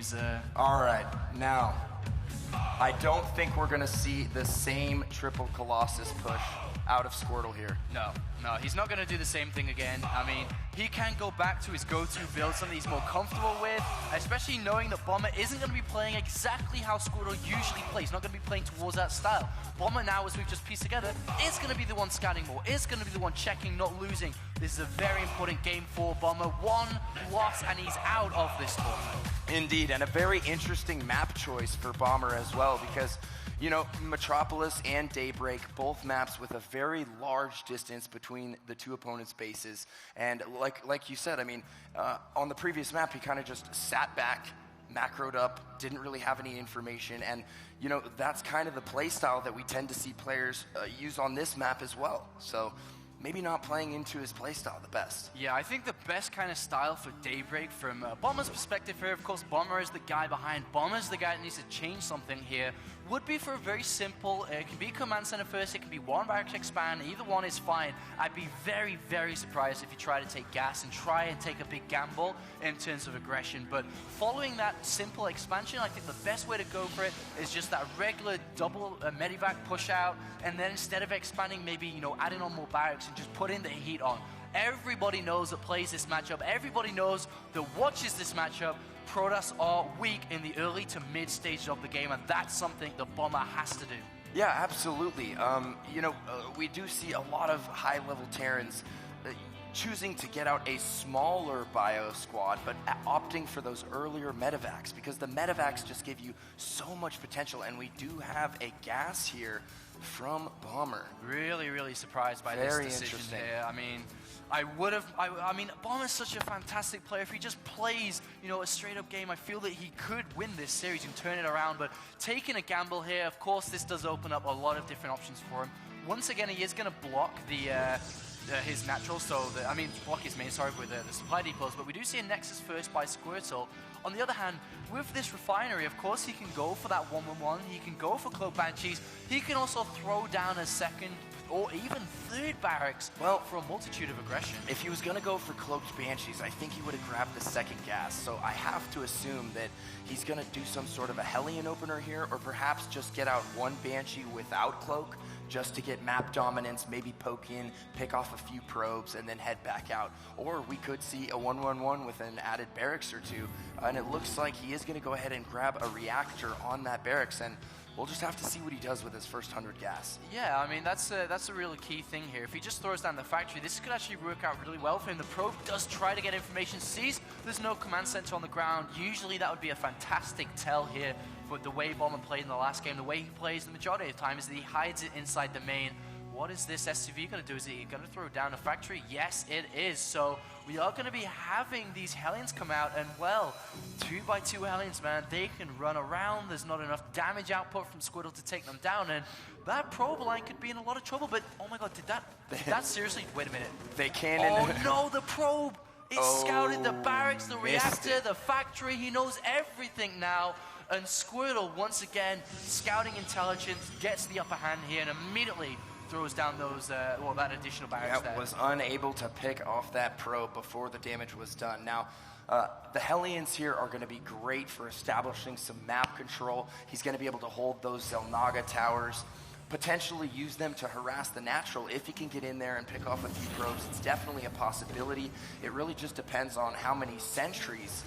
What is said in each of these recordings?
user. All right, now, I don't think we're gonna see the same triple Colossus push out of Squirtle here. No, he's not going to do the same thing again. I mean, he can go back to his go-to build, something he's more comfortable with, especially knowing that Bomber isn't going to be playing exactly how Squirtle usually plays. Not going to be playing towards that style. Bomber now, as we've just pieced together, is going to be the one scanning more, is going to be the one checking, not losing. This is a very important game for Bomber. One loss and he's out of this tournament. Indeed, and a very interesting map choice for Bomber as well, because you know, Metropolis and Daybreak, both maps with a very large distance between the two opponents' bases. And like you said, I mean, on the previous map, he kind of just sat back, macroed up, didn't really have any information. And, you know, that's kind of the play style that we tend to see players use on this map as well. So maybe not playing into his playstyle the best. Yeah, I think the best kind of style for Daybreak from Bomber's perspective here, of course, Bomber is the guy behind. Bomber's the guy that needs to change something here. Would be for a very simple, it can be Command Center first, it can be one barracks expand, either one is fine. I'd be very, very surprised if you try to take gas and try and take a big gamble in terms of aggression. But following that simple expansion, I think the best way to go for it is just that regular double medivac push out, and then instead of expanding, maybe, you know, adding on more barracks and just putting the heat on. Everybody knows that plays this matchup. Everybody knows that watches this matchup. Protoss are weak in the early to mid stages of the game, and that's something the Bomber has to do. Yeah, absolutely. You know, we do see a lot of high-level Terrans choosing to get out a smaller bio squad, but opting for those earlier medevacs, because the medevacs just give you so much potential, and we do have a gas here from Bomber. Really, really surprised by this decision here. I mean, Bomber's such a fantastic player. If he just plays, you know, a straight-up game, I feel that he could win this series and turn it around. But taking a gamble here, of course, this does open up a lot of different options for him. Once again, he is going to block his natural, block his main, sorry, with the supply depots, but we do see a Nexus first by Squirtle. On the other hand, with this refinery, of course, he can go for that 1-1-1, he can go for Cloak Banshees, he can also throw down a second or even third barracks for a multitude of aggression. If he was going to go for Cloaked Banshees, I think he would have grabbed the second gas, so I have to assume that he's going to do some sort of a Hellion opener here, or perhaps just get out one Banshee without Cloak, just to get map dominance, maybe poke in, pick off a few probes, and then head back out. Or we could see a 1-1-1 with an added barracks or two, and it looks like he is going to go ahead and grab a reactor on that barracks, and we'll just have to see what he does with his first 100 gas. Yeah, I mean, that's a really key thing here. If he just throws down the factory, this could actually work out really well for him. The probe does try to get information, sees there's no command center on the ground. Usually that would be a fantastic tell here, but the way Bomber played in the last game, the way he plays the majority of the time is that he hides it inside the main. What is this SCV going to do? Is he going to throw down a factory? Yes, it is. So we are going to be having these Hellions come out, and well, 2x2 Hellions, man, they can run around. There's not enough damage output from Squirtle to take them down, and that probe line could be in a lot of trouble. But oh my god, did that seriously? Wait a minute. They can't. Oh no, the probe! It scouted the barracks, the reactor, the factory. He knows everything now. And Squirtle, once again, scouting intelligence, gets the upper hand here, and immediately throws down those, that additional barracks there. Was unable to pick off that probe before the damage was done. Now, the Hellions here are going to be great for establishing some map control. He's going to be able to hold those Zelnaga towers, potentially use them to harass the natural. If he can get in there and pick off a few probes, it's definitely a possibility. It really just depends on how many sentries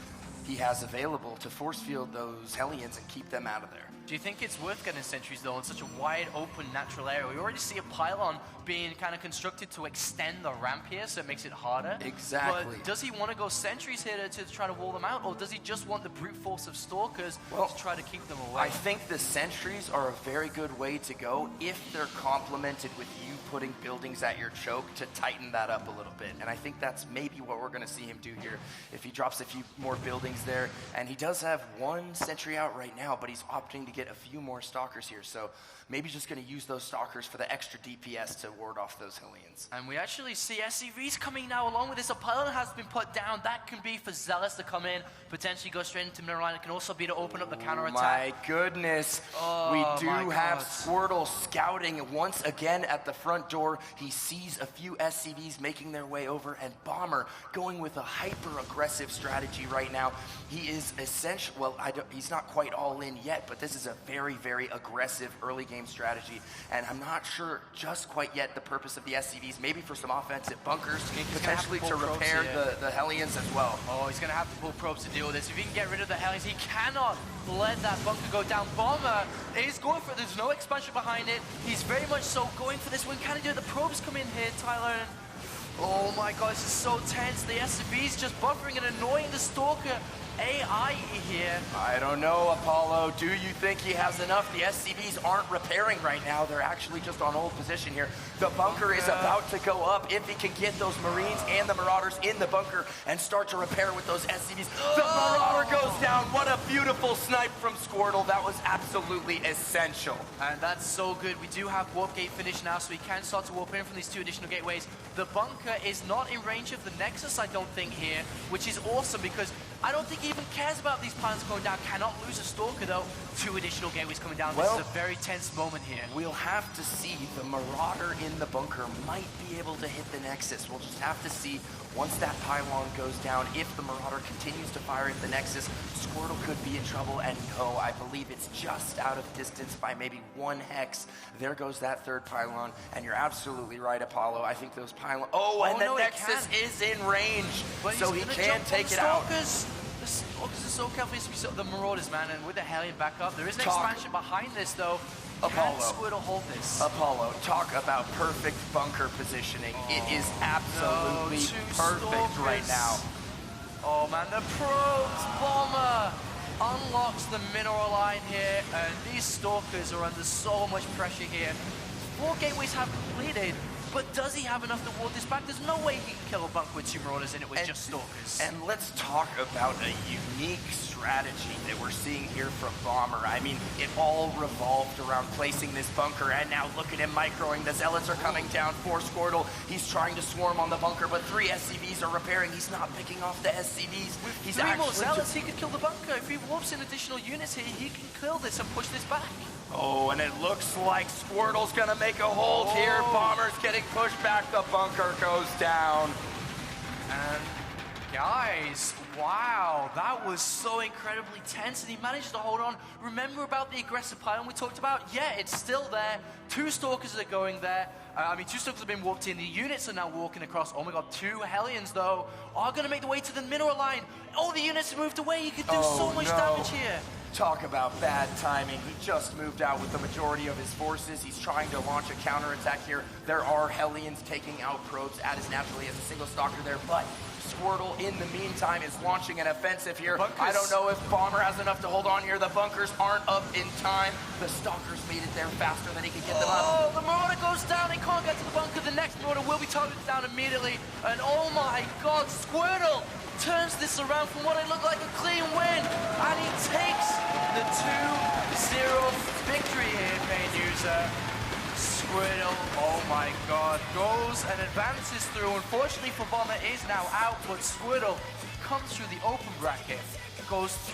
he has available to force field those Hellions and keep them out of there. Do you think it's worth getting sentries though in such a wide open natural area? We already see a pylon being kind of constructed to extend the ramp here, so it makes it harder. Exactly. But does he want to go sentries here to try to wall them out, or does he just want the brute force of stalkers to try to keep them away? I think the sentries are a very good way to go if they're complemented with you putting buildings at your choke to tighten that up a little bit. And I think that's maybe what we're going to see him do here. If he drops a few more buildings there, and he does have one sentry out right now, but he's opting to get a few more stalkers here. So maybe just going to use those stalkers for the extra DPS to ward off those Hellions. And we actually see SCVs coming now along with this. A pylon has been put down. That can be for Zealous to come in, potentially go straight into middle line. It can also be to open up the counterattack. My goodness. We do have Squirtle scouting once again at the front door. He sees a few SCVs making their way over, and Bomber going with a hyper-aggressive strategy right now, He is essential. Well, he's not quite all in yet, but this is a very, very aggressive early game strategy, and I'm not sure just quite yet the purpose of the SCVs. Maybe for some offensive bunkers, potentially to repair the Hellions as well. Oh, he's going to have to pull probes to deal with this. If he can get rid of the Hellions, he cannot let that bunker go down. Bomber is going for it. There's no expansion behind it. He's very much so going for this win. Can he do it? The probes come in here, Tyler. And oh my god, this is so tense. The SCV's just buffering and annoying the Stalker AI here. I don't know, Apollo. Do you think he has enough? The SCVs aren't repairing right now. They're actually just on hold position here. The bunker is about to go up. If he can get those Marines and the Marauders in the bunker and start to repair with those SCVs. The Marauder goes down. What a beautiful snipe from Squirtle. That was absolutely essential. And that's so good. We do have warp gate finished now, so we can start to warp in from these 2 additional gateways. The bunker is not in range of the Nexus, I don't think, here, which is awesome because I don't think he even cares about these pylons going down. Cannot lose a Stalker, though. 2 additional gateways coming down. This is a very tense moment here. We'll have to see. The Marauder in the bunker might be able to hit the Nexus. We'll just have to see once that pylon goes down. If the Marauder continues to fire at the Nexus, Squirtle could be in trouble. And no, I believe it's just out of distance by maybe 1 hex. There goes that 3rd pylon. And you're absolutely right, Apollo. I think those pylons... Oh, and the Nexus is in range. So he can take it out. The Stalkers are so careful. The Marauders, man, and with the Hellion back up, there is an expansion behind this, though. Apollo. Can Squirtle hold this? Apollo, talk about perfect bunker positioning. It is absolutely perfect right now. Oh, man, the probes. Bomber unlocks the mineral line here, and these Stalkers are under so much pressure here. 4 gateways have completed. But does he have enough to ward this back? There's no way he can kill a bunker with 2 Marauders in it with just Stalkers. And let's talk about a unique strategy that we're seeing here from Bomber. I mean, it all revolved around placing this bunker, and now look at him microing. The Zealots are coming down for Squirtle. He's trying to swarm on the bunker, but 3 SCVs are repairing. He's not picking off the SCVs. With 3 more Zealots, he could kill the bunker. If he warps in additional units here, he can kill this and push this back. Oh, and it looks like Squirtle's gonna make a hold here. Bomber's getting pushed back. The bunker goes down. And guys, wow, that was so incredibly tense, and he managed to hold on. Remember about the aggressive pylon we talked about? Yeah, it's still there. 2 Stalkers are going there. 2 Stalkers have been warped in. The units are now walking across. Oh my god, 2 Hellions, though, are going to make the way to the mineral line. Oh, the units have moved away. He could do so much damage here. Talk about bad timing. He just moved out with the majority of his forces. He's trying to launch a counterattack here. There are Hellions taking out probes as naturally as a single Stalker there, but Squirtle, in the meantime, is launching an offensive here. I don't know if Bomber has enough to hold on here. The bunkers aren't up in time. The Stalkers made it there faster than he could get them up. Oh, the Marauder goes down. He can't get to the bunker. The next Marauder will be targeted down immediately. And oh my god, Squirtle turns this around from what it looked like a clean win. And he takes the 2-0 victory here, Pain User. Squirtle, oh my god, goes and advances through. Unfortunately for Bomber, is now out, but Squirtle comes through the open bracket, goes